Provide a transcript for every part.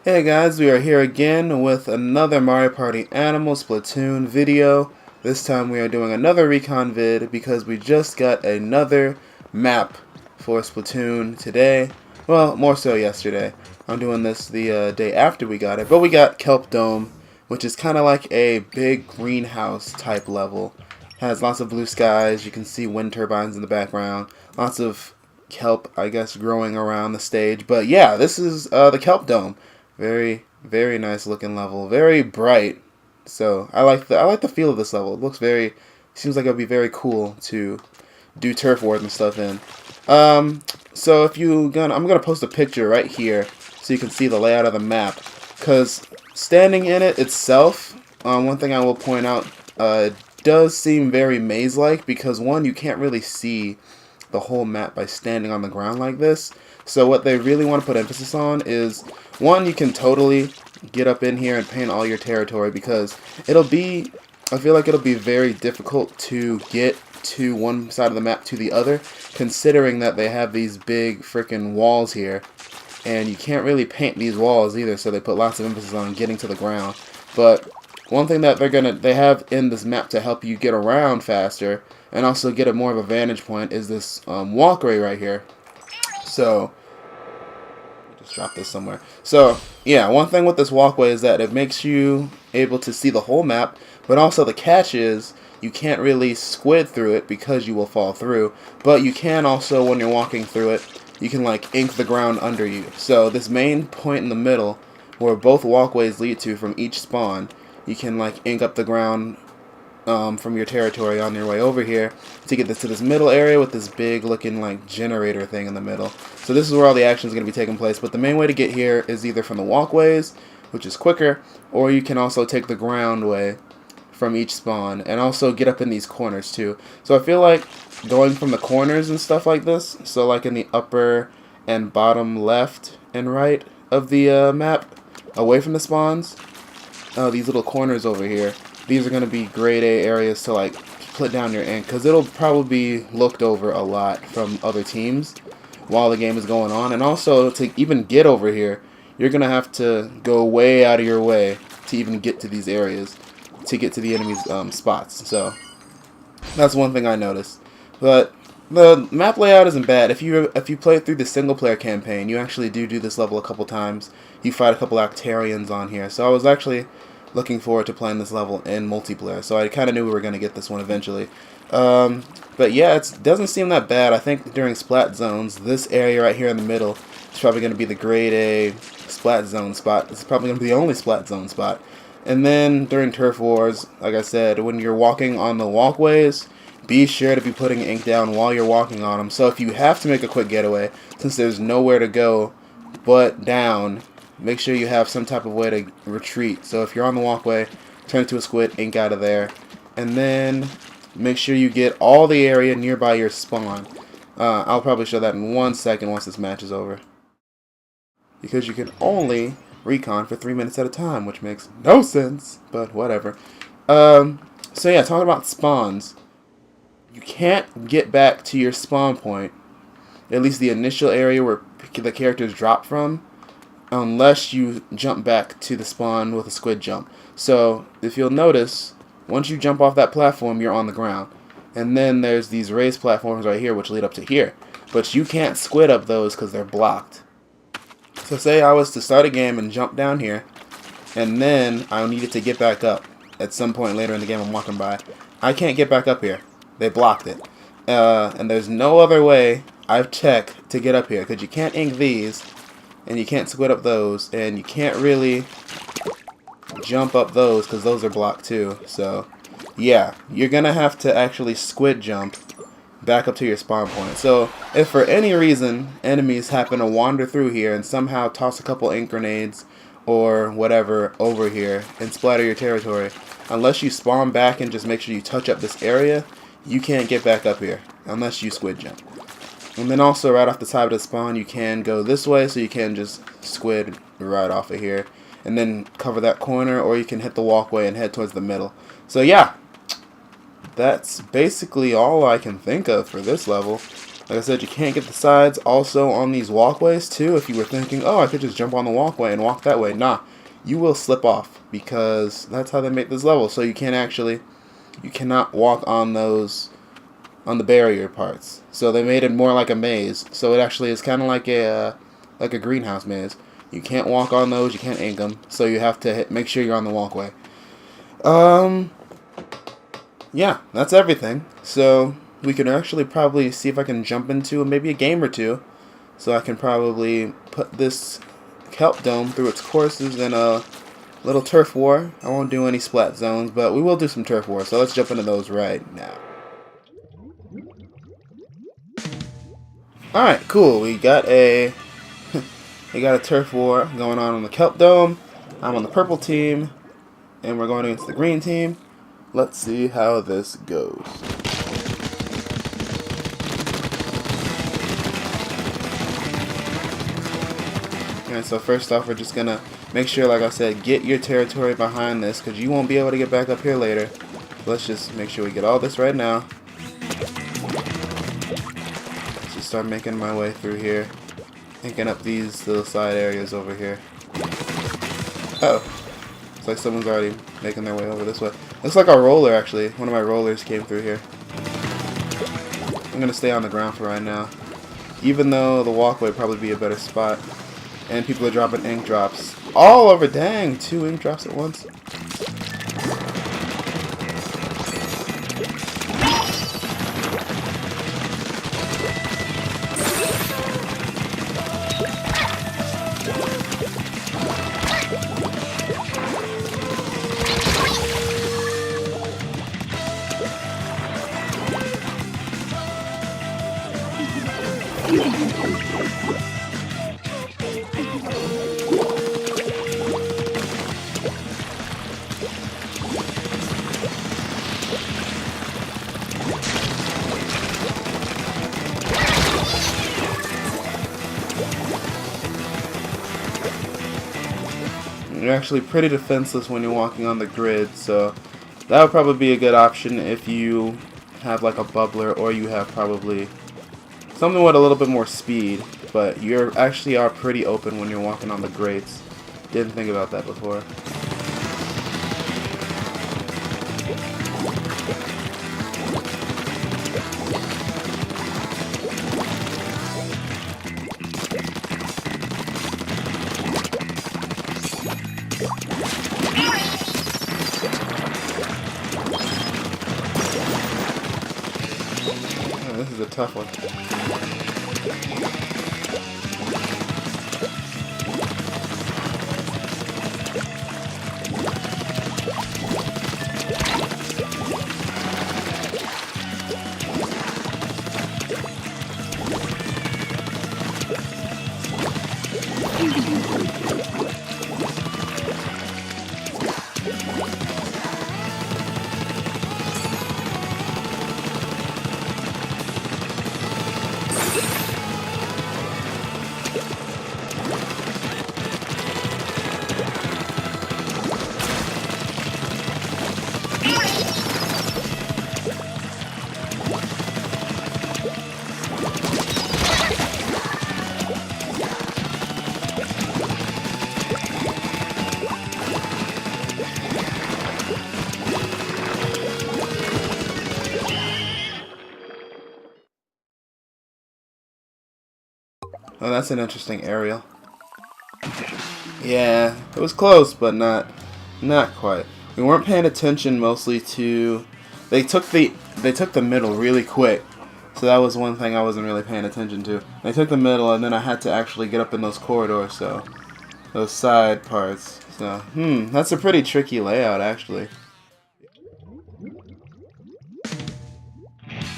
Hey guys, we are here again with another Mario Party Animal Splatoon video. This time we are doing another Recon vid because we just got another map for Splatoon today. Well, more so yesterday. I'm doing this the day after we got it. But we got Kelp Dome, which is kind of like a big greenhouse type level. Has lots of blue skies, you can see wind turbines in the background. Lots of kelp, I guess, growing around the stage. But yeah, this is the Kelp Dome. Very nice looking level. Very bright. So I like the feel of this level. It looks seems like it would be very cool to do turf wars and stuff in. So I'm gonna post a picture right here so you can see the layout of the map. Cause standing in it itself, one thing I will point out, it does seem very maze-like because one, you can't really see the whole map by standing on the ground like this. So what they really want to put emphasis on is, one, you can totally get up in here and paint all your territory because I feel like it'll be very difficult to get to one side of the map to the other, considering that they have these big freaking walls here, and you can't really paint these walls either, so they put lots of emphasis on getting to the ground. But one thing that they have in this map to help you get around faster and also get a more of a vantage point is this walkway right here. So, just drop this somewhere. So, yeah, one thing with this walkway is that it makes you able to see the whole map, but also the catch is you can't really squid through it because you will fall through, but you can also, when you're walking through it, you can like ink the ground under you. So this main point in the middle, where both walkways lead to from each spawn, you can like ink up the ground from your territory on your way over here to get to this middle area with this big looking like generator thing in the middle. So this is where all the action is going to be taking place, but the main way to get here is either from the walkways, which is quicker, or you can also take the ground way from each spawn and also get up in these corners too. So I feel like going from the corners and stuff like this, so like in the upper and bottom left and right of the map, away from the spawns, these little corners over here, these are going to be grade A areas to like put down your ink, because it'll probably be looked over a lot from other teams while the game is going on. And also, to even get over here, you're going to have to go way out of your way to even get to these areas, to get to the enemy's spots. So that's one thing I noticed. But the map layout isn't bad. If you play through the single player campaign, you actually do this level a couple times. You fight a couple Octarians on here. So I was actually looking forward to playing this level in multiplayer, so I kind of knew we were going to get this one eventually. But yeah, it doesn't seem that bad. I think during Splat Zones, this area right here in the middle is probably going to be the grade A Splat Zone spot. This is probably going to be the only Splat Zone spot. And then during Turf Wars, like I said, when you're walking on the walkways, be sure to be putting ink down while you're walking on them. So if you have to make a quick getaway, since there's nowhere to go but down, make sure you have some type of way to retreat. So if you're on the walkway, turn it to a squid, ink out of there. And then make sure you get all the area nearby your spawn. I'll probably show that in 1 second once this match is over, because you can only recon for 3 minutes at a time, which makes no sense, but whatever. So yeah, talking about spawns, you can't get back to your spawn point, at least the initial area where the characters drop from, unless you jump back to the spawn with a squid jump. So if you'll notice, once you jump off that platform, you're on the ground. And then there's these raised platforms right here which lead up to here. But you can't squid up those because they're blocked. So say I was to start a game and jump down here, and then I needed to get back up at some point later in the game I'm walking by. I can't get back up here. They blocked it. And there's no other way, I've checked, to get up here, because you can't ink these, and you can't squid up those, and you can't really jump up those because those are blocked too. So yeah, you're gonna have to actually squid jump back up to your spawn point. So if for any reason enemies happen to wander through here and somehow toss a couple ink grenades or whatever over here and splatter your territory, unless you spawn back and just make sure you touch up this area, you can't get back up here unless you squid jump. And then also right off the side of the spawn, you can go this way, so you can just squid right off of here and then cover that corner, or you can hit the walkway and head towards the middle. So yeah, that's basically all I can think of for this level. Like I said, you can't get the sides. Also on these walkways too, if you were thinking, oh, I could just jump on the walkway and walk that way. Nah, you will slip off because that's how they make this level. So you cannot walk on those, on the barrier parts. So they made it more like a maze. So it actually is kind of like a greenhouse maze. You can't walk on those. You can't ink them. So you have to make sure you're on the walkway. Yeah, that's everything. So we can actually probably see if I can jump into maybe a game or two. So I can probably put this Kelp Dome through its courses in a little turf war. I won't do any splat zones, but we will do some turf war. So let's jump into those right now. Alright, cool. We got a turf war going on the Kelp Dome. I'm on the purple team, and we're going against the green team. Let's see how this goes. Alright, so first off, we're just gonna make sure, like I said, get your territory behind this, because you won't be able to get back up here later. Let's just make sure we get all this right now. Let's just start making my way through here. Inking up these little side areas over here. Oh. It's like someone's already making their way over this way. Looks like a roller, actually. One of my rollers came through here. I'm going to stay on the ground for right now. Even though the walkway would probably be a better spot. And people are dropping ink drops. All over, dang! 2 ink drops at once. You're actually pretty defenseless when you're walking on the grid, so that would probably be a good option if you have like a bubbler, or you have probably something with a little bit more speed, but you actually are pretty open when you're walking on the grates. Didn't think about that before. This is a tough one. Oh, that's an interesting aerial. Yeah, it was close, but not quite. We weren't paying attention mostly to. They took the middle really quick, so that was one thing I wasn't really paying attention to. They took the middle, and then I had to actually get up in those corridors, so those side parts. So that's a pretty tricky layout, actually.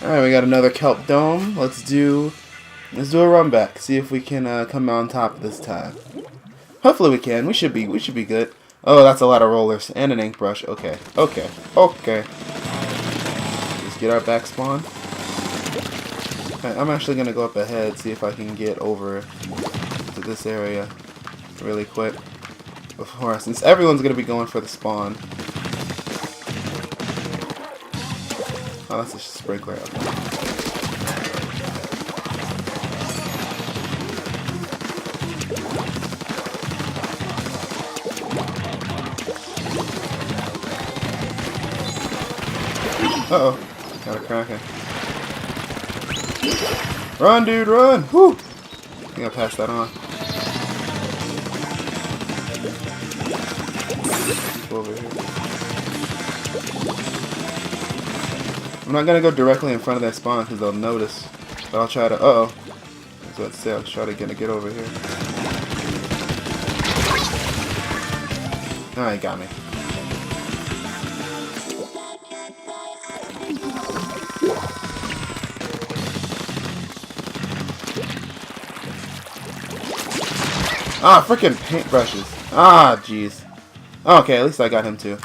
All right, we got another Kelp Dome. Let's do a run back. See if we can come on top this time. Hopefully we can. We should be good. Oh, that's a lot of rollers and an ink brush. Okay. Just get our back spawn. Right, I'm actually gonna go up ahead, see if I can get over to this area really quick before, since everyone's gonna be going for the spawn. Oh, that's a sprinkler. Uh-oh. Got a Kraken. Run, dude, run! Whoo! I think I passed that on. Go over here. I'm not gonna go directly in front of their spawn because they'll notice. But I'll try to. Uh-oh. That's what I'd say. I'll try to get over here. Alright, got me. Ah, freaking paintbrushes. Ah, jeez. Okay, at least I got him too.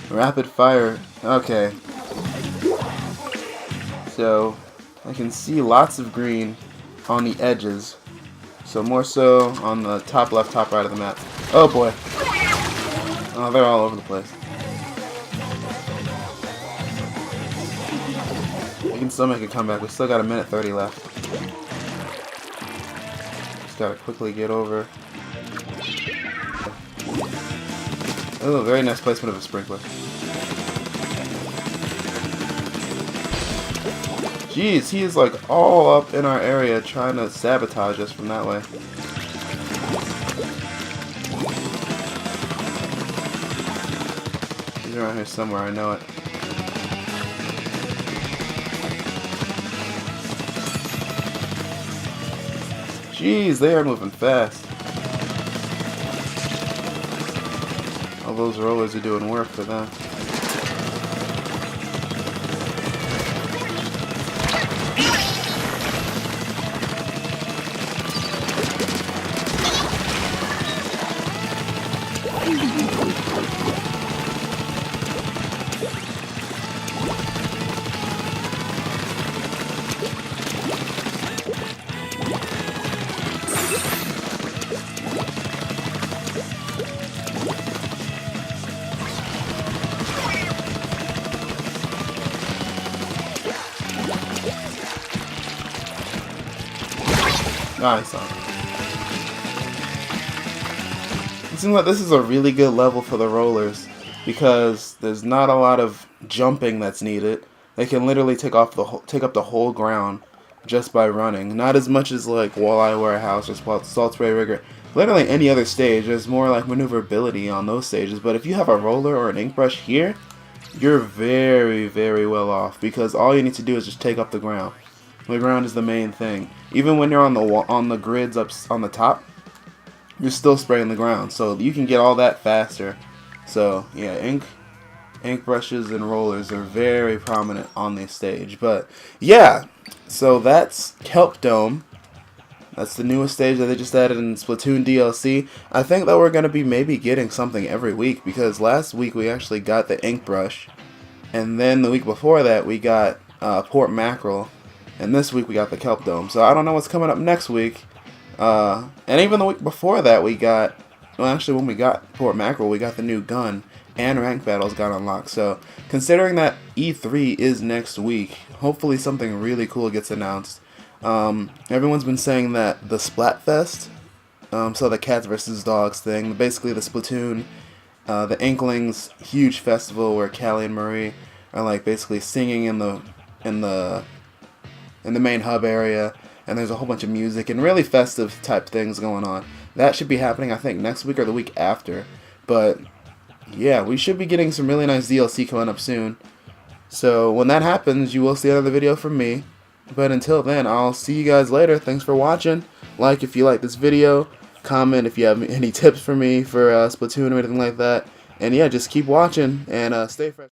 Rapid fire. Okay. So, I can see lots of green on the edges. So more so on the top left, top right of the map. Oh boy. Oh, they're all over the place. We can still make a comeback. We still got a minute 30 left. Just gotta quickly get over. Oh, very nice placement of a sprinkler. Jeez, he is like all up in our area trying to sabotage us from that way. He's around here somewhere, I know it. Jeez, they are moving fast. All those rollers are doing work for them. Nice. It seems like this is a really good level for the rollers because there's not a lot of jumping that's needed. They can literally take up the whole ground just by running. Not as much as like Walleye Warehouse or Salt Spray Rigger. Literally any other stage, there's more like maneuverability on those stages. But if you have a roller or an ink brush here, you're very, very well off because all you need to do is just take up the ground. The ground is the main thing. Even when you're on the grids up on the top, you're still spraying the ground, so you can get all that faster. So yeah, ink brushes and rollers are very prominent on this stage. But yeah, so that's Kelp Dome. That's the newest stage that they just added in Splatoon DLC. I think that we're gonna be maybe getting something every week because last week we actually got the ink brush, and then the week before that we got Port Mackerel. And this week we got the Kelp Dome. So I don't know what's coming up next week. And even the week before that we got... Well, actually when we got Port Mackerel, we got the new gun. And rank battles got unlocked. So considering that E3 is next week, hopefully something really cool gets announced. Everyone's been saying that the Splatfest, so the cats versus dogs thing, basically the Splatoon, the Inklings huge festival where Callie and Marie are like basically singing in the main hub area, and there's a whole bunch of music and really festive type things going on. That should be happening, I think, next week or the week after. But yeah, we should be getting some really nice DLC coming up soon. So when that happens, you will see another video from me. But until then, I'll see you guys later. Thanks for watching. Like if you like this video. Comment if you have any tips for me for Splatoon or anything like that. And yeah, just keep watching and stay fresh.